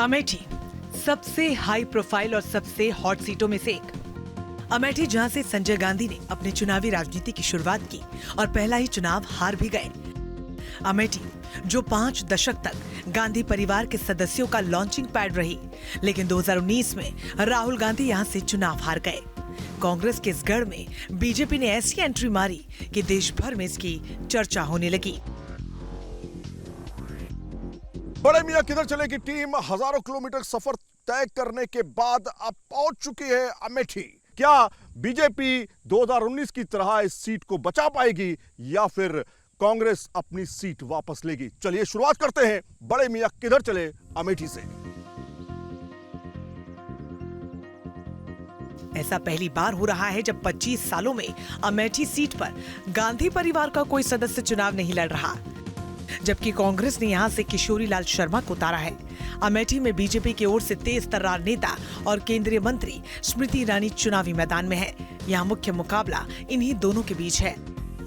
अमेठी सबसे high profile और सबसे हॉट सीटों में से एक। अमेठी जहां से संजय गांधी ने अपनी चुनावी राजनीति की शुरुआत की और पहला ही चुनाव हार भी गए। अमेठी जो 5 दशक तक गांधी परिवार के सदस्यों का लॉन्चिंग पैड रही, लेकिन 2019 में राहुल गांधी यहां से चुनाव हार गए। कांग्रेस के इस गढ़ में बीजेपी ने ऐसी एंट्री मारी कि देश भर में इसकी चर्चा होने लगी। बड़े मियां किधर चले की टीम हजारों किलोमीटर सफर तय करने के बाद अब पहुंच चुकी है अमेठी। क्या बीजेपी 2019 की तरह इस सीट को बचा पाएगी या फिर कांग्रेस अपनी सीट वापस लेगी? चलिए शुरुआत करते हैं बड़े मियां किधर चले अमेठी से। ऐसा पहली बार हो रहा है जब 25 सालों में अमेठी सीट पर गांधी परिवार का कोई सदस्य चुनाव नहीं लड़ रहा, जबकि कांग्रेस ने यहां से किशोरी लाल शर्मा को उतारा है। अमेठी में बीजेपी की ओर से तेज तर्रार नेता और केंद्रीय मंत्री स्मृति ईरानी चुनावी मैदान में है। यहां मुख्य मुकाबला इन्हीं दोनों के बीच है।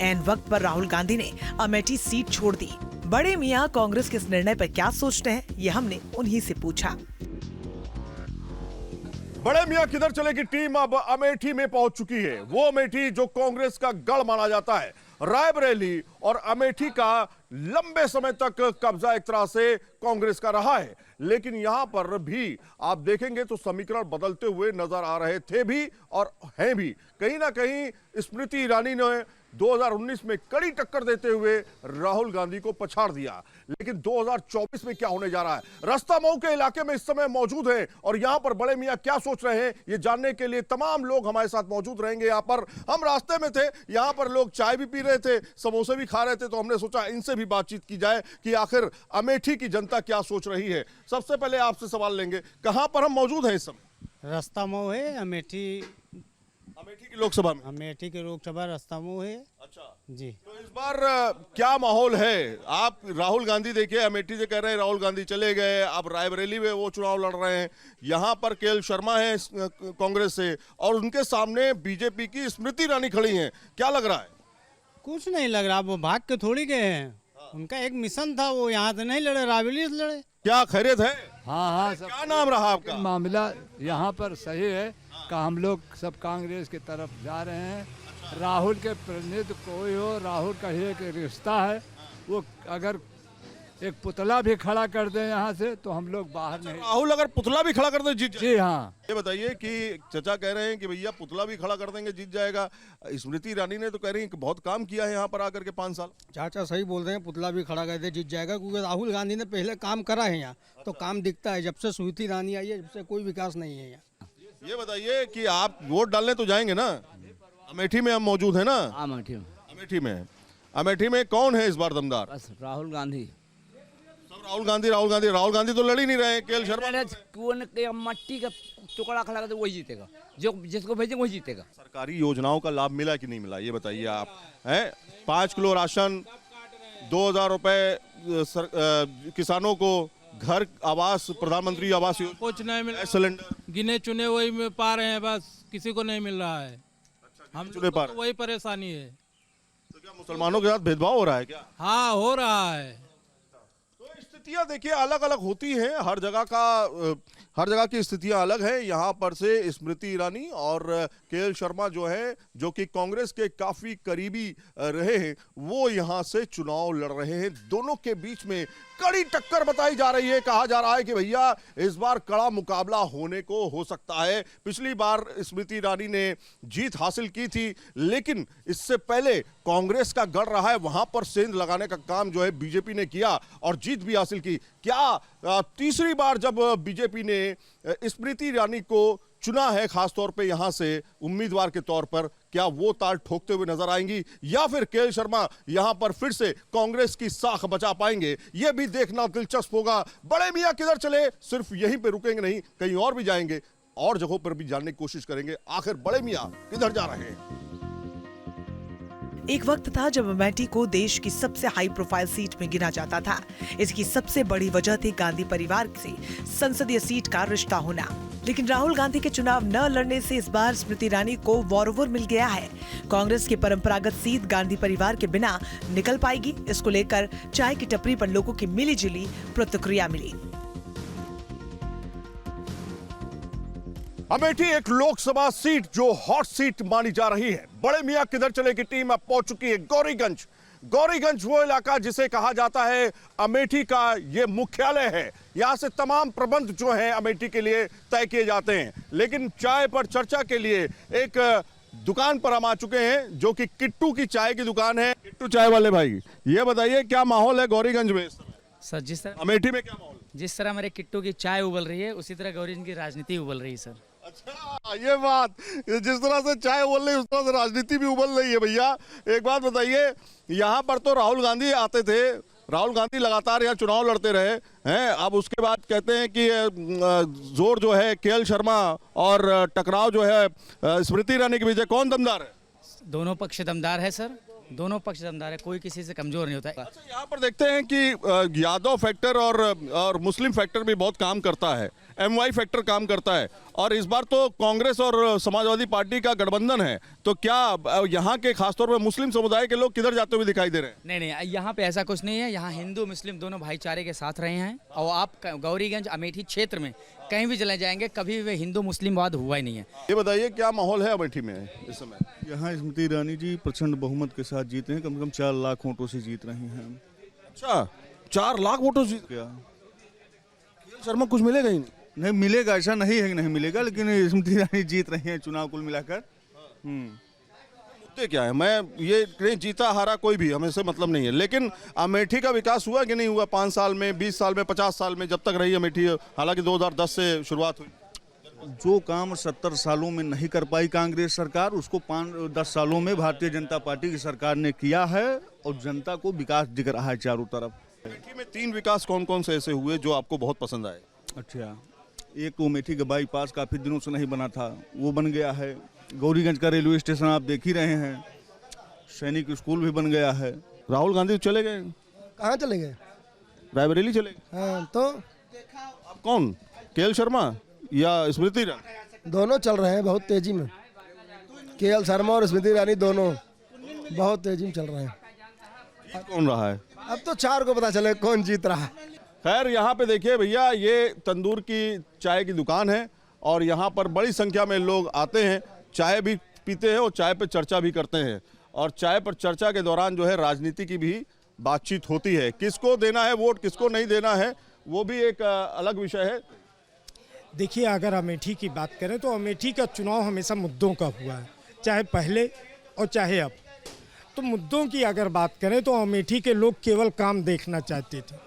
ऐन वक्त पर राहुल गांधी ने अमेठी सीट छोड़ दी। बड़े मियां कांग्रेस के इस निर्णय पर क्या सोचते हैं, ये हमने उन्हीं से पूछा। बड़े मियां किधर चले की टीम अब अमेठी में पहुंच चुकी है। वो अमेठी जो कांग्रेस का गढ़ माना जाता है। रायबरेली और अमेठी का लंबे समय तक कब्जा एक तरह से कांग्रेस का रहा है, लेकिन यहां पर भी आप देखेंगे तो समीकरण बदलते हुए नजर आ रहे थे भी और हैं भी। कहीं ना कहीं स्मृति ईरानी ने 2019 में कड़ी टक्कर देते हुए राहुल गांधी को पछाड़ दिया, लेकिन 2024 में क्या होने जा रहा है? रास्ता मऊ के इलाके में इस समय मौजूद हैं और यहां पर बड़े मियां क्या सोच रहे हैं ये जानने के लिए तमाम लोग हमारे साथ मौजूद रहेंगे। यहां पर हम रास्ते में थे, यहां पर लोग चाय भी पी रहे थे, समोसे भी खा रहे थे, तो हमने सोचा इनसे भी बातचीत की जाए कि आखिर अमेठी की जनता क्या सोच रही है। सबसे पहले आपसे सवाल लेंगे, कहां पर हम मौजूद हैं इस समय? रास्ता मऊ है। अमेठी की लोकसभा में अमेठी के लोकसभा रास्ता मऊ है। अच्छा जी, तो इस बार क्या माहौल है? आप राहुल गांधी देखिए, अमेठी से कह रहे हैं राहुल गांधी चले गए, अब रायबरेली में वो चुनाव लड़ रहे हैं, यहाँ पर केएल शर्मा है कांग्रेस से और उनके सामने बीजेपी की स्मृति ईरानी खड़ी हैं। क्या लग रहा है? कुछ नहीं लग रहा, वो भाग के थोड़ी गए हैं। उनका एक मिशन था, वो यहाँ से नहीं लड़े, रायबरेली से लड़े। क्या खैरियत है? हाँ सब क्या नाम रहा आपका? मामला यहाँ पर सही है कि हम लोग सब कांग्रेस की तरफ जा रहे हैं। राहुल के प्रतिनिधित्व कोई हो, राहुल का ही एक रिश्ता है। वो अगर एक पुतला भी खड़ा कर दे यहाँ से तो हम लोग बाहर नहीं। राहुल अगर पुतला भी खड़ा कर दे जीत? जी हाँ। ये बताइए कि चचा कह रहे हैं कि भैया पुतला भी खड़ा कर देंगे जीत जाएगा। स्मृति ईरानी ने तो कह रही है कि बहुत काम किया है यहाँ पर आकर के 5 साल। चाचा सही बोल रहे हैं, पुतला भी खड़ा कर दे जीत जाएगा, क्योंकि राहुल गांधी ने पहले काम करा है यहाँ। तो काम दिखता है, जब से स्मृति ईरानी आई है जब से कोई विकास नहीं है यहाँ। ये बताइए कि आप वोट डालने तो जाएंगे ना? अमेठी में हम मौजूद है ना? अमेठी में कौन है इस बार दमदार? बस राहुल गांधी। राहुल गांधी तो लड़ ही नहीं रहे। केएल शर्मा मट्टी का टुकड़ा खड़ा कर वही जीतेगा, जो जिसको भेजेंगे वही जीतेगा। सरकारी योजनाओं का लाभ मिला कि नहीं मिला, ये बताइए आप। हैं 5 किलो राशन, 2000 रुपए किसानों को, घर आवास, प्रधानमंत्री आवास योजना, कुछ नहीं मिला। सिलेंडर गिने चुने वही में पा रहे हैं, बस किसी को नहीं मिल रहा है। हम चुने पा रहे तो वही परेशानी है। तो क्या मुसलमानों के साथ भेदभाव हो रहा है क्या? हाँ, हो रहा है। तो स्थितियां देखिए अलग अलग होती हैं, हर जगह की स्थितियां अलग हैं। यहाँ पर से स्मृति ईरानी और केएल शर्मा जो है, जो कि कांग्रेस के काफी करीबी रहे हैं, वो यहाँ से चुनाव लड़ रहे हैं। दोनों के बीच में कड़ी टक्कर बताई जा रही है। कहा जा रहा है कि भैया इस बार कड़ा मुकाबला होने को हो सकता है। पिछली बार स्मृति ईरानी ने जीत हासिल की थी, लेकिन इससे पहले कांग्रेस का गढ़ रहा है, वहां पर सेंध लगाने का काम जो है बीजेपी ने किया और जीत भी हासिल की। क्या तीसरी बार जब बीजेपी ने स्मृति ईरानी को चुना है, खासतौर पे यहां से उम्मीदवार के तौर पर, क्या वो ताल ठोकते हुए नजर आएंगी या फिर केएल शर्मा यहां पर फिर से कांग्रेस की साख बचा पाएंगे? यह भी देखना दिलचस्प होगा। बड़े मियां किधर चले सिर्फ यहीं पे रुकेंगे नहीं, कहीं और भी जाएंगे, और जगहों पर भी जानने की कोशिश करेंगे आखिर बड़े मियां किधर जा रहे हैं। एक वक्त था जब अमेठी को देश की सबसे हाई प्रोफाइल सीट में गिना जाता था। इसकी सबसे बड़ी वजह थी गांधी परिवार से संसदीय सीट का रिश्ता होना। लेकिन राहुल गांधी के चुनाव न लड़ने से इस बार स्मृति ईरानी को वॉर मिल गया है। कांग्रेस की परंपरागत सीट गांधी परिवार के बिना निकल पाएगी, इसको लेकर चाय की टपरी पर लोगों की मिली जुली प्रतिक्रिया मिली। अमेठी एक लोकसभा सीट जो हॉट सीट मानी जा रही है। बड़े मियां किधर चले की टीम अब पहुंच चुकी है गौरीगंज। गौरीगंज वो इलाका जिसे कहा जाता है अमेठी का ये मुख्यालय है। यहां से तमाम प्रबंध जो हैं अमेठी के लिए तय किए जाते हैं। लेकिन चाय पर चर्चा के लिए एक दुकान पर हम आ चुके हैं जो कि किट्टू की चाय की दुकान है। किट्टू चाय वाले भाई, ये बताइए क्या माहौल है गौरीगंज में इस समय? सर जिस तरह अमेठी में क्या माहौल? जिस तरह हमारे किट्टू की चाय उबल रही है उसी तरह गौरीगंज की राजनीति उबल रही है सर। अच्छा, ये बात, जिस तरह से चाय उबल रही है उस तरह से राजनीति भी उबल रही है। भैया एक बात बताइए, यहाँ पर तो राहुल गांधी आते थे, राहुल गांधी लगातार यहाँ चुनाव लड़ते रहे हैं। अब उसके बाद कहते हैं कि जोर जो है केएल शर्मा और टकराव जो है स्मृति ईरानी के बीच, कौन दमदार है? दोनों पक्ष दमदार है सर, दोनों पक्ष दमदार है, कोई किसी से कमजोर नहीं होता है। अच्छा, यहाँ पर देखते हैं कि यादव फैक्टर और मुस्लिम फैक्टर भी बहुत काम करता है, एमवाई फैक्टर काम करता है। और इस बार तो कांग्रेस और समाजवादी पार्टी का गठबंधन है, तो क्या यहाँ के खासतौर पर मुस्लिम समुदाय के लोग किधर जाते हुए दिखाई दे रहे हैं? नहीं नहीं, यहाँ पे ऐसा कुछ नहीं है। यहाँ हिंदू मुस्लिम दोनों भाईचारे के साथ रहे हैं और आप गौरीगंज अमेठी क्षेत्र में कहीं भी चले जाएंगे कभी भी हिंदू मुस्लिम वाद हुआ ही नहीं है। ये बताइए क्या माहौल है अमेठी में इस समय? यहाँ स्मृति ईरानी जी प्रचंड बहुमत के साथ जीते हैं, कम से कम 4 लाख वोटों से जीत रही हैं। अच्छा, 4 लाख वोटों से क्या केएल शर्मा कुछ मिलेगा ही नहीं मिलेगा? ऐसा नहीं है कि नहीं मिलेगा, लेकिन स्मृति ईरानी जीत रही हैं चुनाव कुल मिलाकर। मुद्दे क्या है? मैं ये नहीं, जीता हारा कोई भी हमें से मतलब नहीं है, लेकिन अमेठी का विकास हुआ कि नहीं हुआ 5 साल में, 20 साल में, 50 साल में, जब तक रही अमेठी? हालांकि 2010 से शुरुआत हुई। जो काम 70 सालों में नहीं कर पाई कांग्रेस सरकार, उसको 5-10 सालों में भारतीय जनता पार्टी की सरकार ने किया है और जनता को विकास दिख रहा है चारों तरफ। अमेठी में 3 विकास कौन कौन से ऐसे हुए जो आपको बहुत पसंद आए? अच्छा, एक तो अमेठी का बाईपास काफ़ी दिनों से नहीं बना था, वो बन गया है। गौरीगंज का रेलवे स्टेशन आप देख ही रहे हैं, सैनिक स्कूल भी बन गया है। राहुल गांधी चले गए, कहाँ चले गए? रायबरेली चले गए। हाँ, तो अब कौन, केएल शर्मा या स्मृति ईरानी? दोनों चल रहे हैं बहुत तेजी में। केएल शर्मा और स्मृति ईरानी दोनों बहुत तेजी में चल रहे हैं। जीत कौन रहा है? अब तो 4 को पता चले कौन जीत रहा है। खैर, यहाँ पे देखिए भैया, ये तंदूर की चाय की दुकान है और यहाँ पर बड़ी संख्या में लोग आते हैं, चाय भी पीते हैं और चाय पर चर्चा भी करते हैं। और चाय पर चर्चा के दौरान जो है राजनीति की भी बातचीत होती है। किसको देना है वोट, किसको नहीं देना है, वो भी एक अलग विषय है। देखिए, अगर अमेठी की बात करें तो अमेठी का चुनाव हमेशा मुद्दों का हुआ है, चाहे पहले और चाहे अब। तो मुद्दों की अगर बात करें तो अमेठी के लोग केवल काम देखना चाहते थे,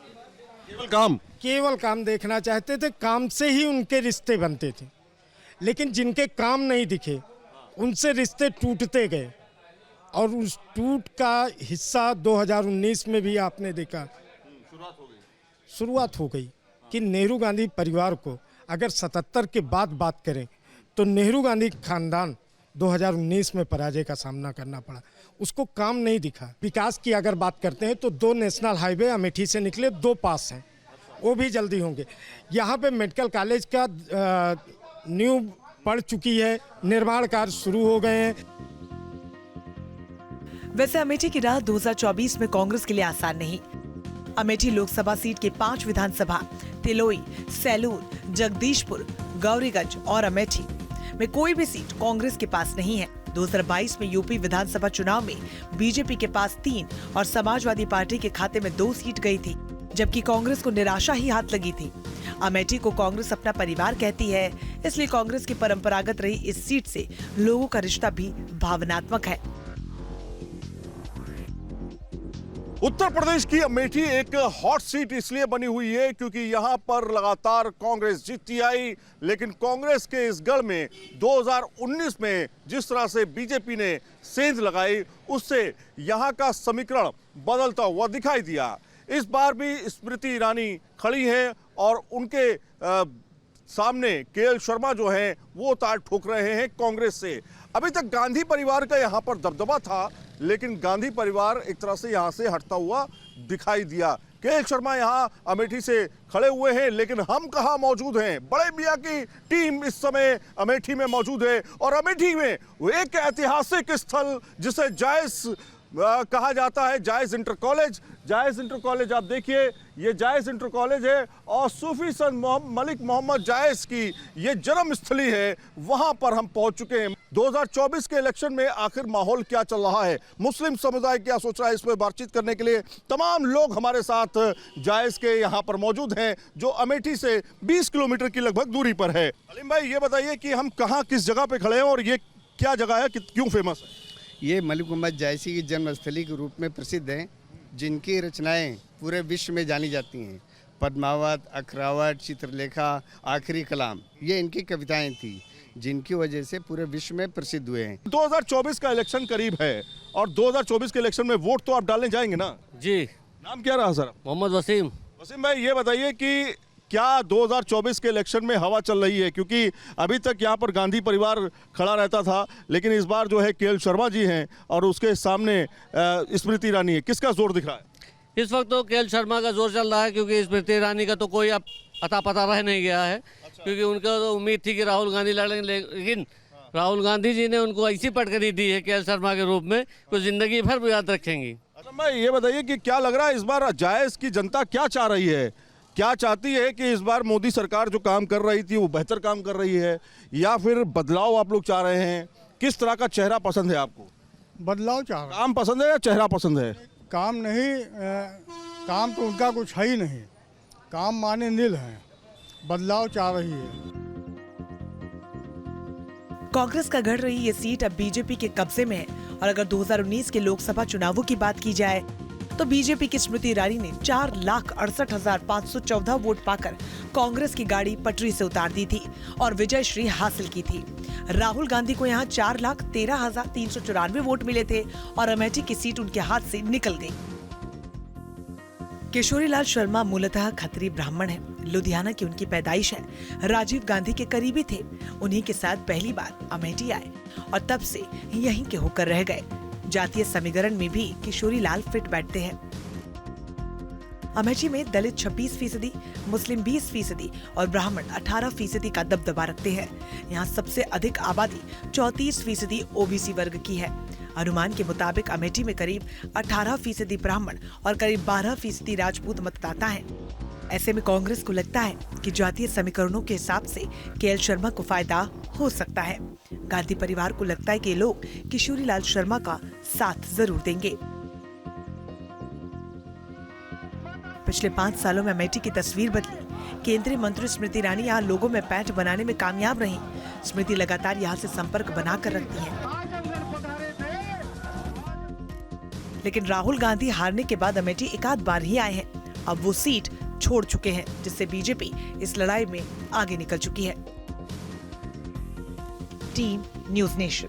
केवल काम देखना चाहते थे, काम से ही उनके रिश्ते बनते थे। लेकिन जिनके काम नहीं दिखे उनसे रिश्ते टूटते गए और उस टूट का हिस्सा 2019 में भी आपने देखा, शुरुआत हो गई कि नेहरू गांधी परिवार को अगर 77 के बाद बात करें तो नेहरू गांधी खानदान 2019 में पराजय का सामना करना पड़ा, उसको काम नहीं दिखा। विकास की अगर बात करते हैं तो 2 नेशनल हाईवे अमेठी से निकले, 2 पास हैं, वो भी जल्दी होंगे। यहाँ पे मेडिकल कॉलेज का नींव पड़ चुकी है, निर्माण कार्य शुरू हो गए हैं। वैसे अमेठी की राह 2024 में कांग्रेस के लिए आसान नहीं। अमेठी लोकसभा सीट के 5 विधानसभा तिलोई, सैलूर, जगदीशपुर, गौरीगंज और अमेठी में कोई भी सीट कांग्रेस के पास नहीं है। 2022 में यूपी विधानसभा चुनाव में बीजेपी के पास 3 और समाजवादी पार्टी के खाते में 2 सीट गई थी, जबकि कांग्रेस को निराशा ही हाथ लगी थी। अमेठी को कांग्रेस अपना परिवार कहती है, इसलिए कांग्रेस की परंपरागत रही इस सीट से लोगों का रिश्ता भी भावनात्मक है। उत्तर प्रदेश की अमेठी एक हॉट सीट इसलिए बनी हुई है क्योंकि यहां पर लगातार कांग्रेस जीतती आई, लेकिन कांग्रेस के इस गढ़ में 2019 में जिस तरह से बीजेपी ने सेंध लगाई, उससे यहां का समीकरण बदलता हुआ दिखाई दिया। इस बार भी स्मृति ईरानी खड़ी हैं और उनके सामने केएल शर्मा जो हैं वो ताल ठोक रहे हैं कांग्रेस से। अभी तक गांधी परिवार का यहाँ पर दबदबा था, लेकिन गांधी परिवार एक तरह से यहाँ से हटता हुआ दिखाई दिया। केएल शर्मा यहाँ अमेठी से खड़े हुए हैं, लेकिन हम कहाँ मौजूद हैं? बड़े मियां की टीम इस समय अमेठी में मौजूद है और अमेठी में वो एक ऐतिहासिक स्थल जिसे जायज कहा जाता है, जायज इंटर कॉलेज, जायज इंटर कॉलेज। आप देखिए ये जायज इंटर कॉलेज है और सूफी संत मलिक मोहम्मद जायज की ये जन्म स्थली है, वहां पर हम पहुंच चुके हैं। 2024 के इलेक्शन में आखिर माहौल क्या चल रहा है, मुस्लिम समुदाय क्या सोच रहा है, इस पर बातचीत करने के लिए तमाम लोग हमारे साथ जायज के यहाँ पर मौजूद हैं, जो अमेठी से 20 किलोमीटर की लगभग दूरी पर है। अलीम भाई ये बताइए कि हम कहाँ किस जगह पे खड़े हैं और ये क्या जगह है, क्यों फेमस है? ये मलिक मोहम्मद जायसी की जन्मस्थली के रूप में प्रसिद्ध हैं, जिनकी रचनाएं पूरे विश्व में जानी जाती हैं। पद्मावत, अखरावत, चित्रलेखा, आखिरी कलाम, ये इनकी कविताएं थी, जिनकी वजह से पूरे विश्व में प्रसिद्ध हुए हैं। 2024 का इलेक्शन करीब है और 2024 के इलेक्शन में वोट तो आप डालने जाएंगे ना? जी। नाम क्या रहा सर? मोहम्मद वसीम। वसीम भाई ये बताइए कि क्या 2024 के इलेक्शन में हवा चल रही है, क्योंकि अभी तक यहाँ पर गांधी परिवार खड़ा रहता था, लेकिन इस बार जो है केएल शर्मा जी हैं और उसके सामने स्मृति ईरानी है, किसका जोर दिख रहा है? इस वक्त तो केएल शर्मा का जोर चल रहा है, क्योंकि स्मृति ईरानी का तो कोई अब अता पता रह नहीं गया है। क्योंकि उनको तो उम्मीद थी कि राहुल गांधी लड़ेंगे, लेकिन राहुल गांधी जी ने उनको ऐसी पटकनी दी है केएल शर्मा के रूप में, कुछ जिंदगी भर याद रखेंगी। अच्छा भाई ये बताइए कि क्या लग रहा है इस बार जायज की जनता क्या चाह रही है, क्या चाहती है कि इस बार मोदी सरकार जो काम कर रही थी वो बेहतर काम कर रही है, या फिर बदलाव आप लोग चाह रहे हैं? किस तरह का चेहरा पसंद है आपको? बदलाव चाह रहा काम पसंद है या चेहरा पसंद है? काम नहीं, काम तो उनका कुछ है ही नहीं, काम माने नील है, बदलाव चाह रही है। कांग्रेस का गढ़ रही ये सीट अब बीजेपी के कब्जे में है और अगर 2019 के लोकसभा चुनावों की बात की जाए तो बीजेपी की स्मृति ईरानी ने 4,68,514 वोट पाकर कांग्रेस की गाड़ी पटरी से उतार दी थी और विजय श्री हासिल की थी। राहुल गांधी को यहाँ 4,13,394 वोट मिले थे और अमेठी की सीट उनके हाथ से निकल गई। किशोरी लाल शर्मा मूलतः खत्री ब्राह्मण है, लुधियाना की उनकी पैदाइश है, राजीव गांधी के करीबी थे, उन्हीं के साथ पहली बार अमेठी आए और तब से यहीं के होकर रह गए। जातीय समीकरण में भी किशोरी लाल फिट बैठते हैं। अमेठी में दलित 26%, मुस्लिम 20% और ब्राह्मण 18% का दबदबा रखते हैं। यहाँ सबसे अधिक आबादी 34% ओबीसी वर्ग की है। अनुमान के मुताबिक अमेठी में करीब 18% ब्राह्मण और करीब 12% राजपूत मतदाता हैं। ऐसे में कांग्रेस को लगता है कि जातीय समीकरणों के हिसाब से केएल शर्मा को फायदा हो सकता है। गांधी परिवार को लगता है कि ये लोग किशोरी लाल शर्मा का साथ जरूर देंगे। पिछले 5 सालों में अमेठी की तस्वीर बदली। केंद्रीय मंत्री स्मृति ईरानी यहाँ लोगों में पैठ बनाने में कामयाब रही। स्मृति लगातार यहाँ से संपर्क बनाकर रखती हैं। लेकिन राहुल गांधी हारने के बाद अमेठी एकाध बार ही आए हैं। अब वो सीट छोड़ चुके हैं, जिससे बीजेपी इस लड़ाई में आगे निकल चुकी है। Team news nation.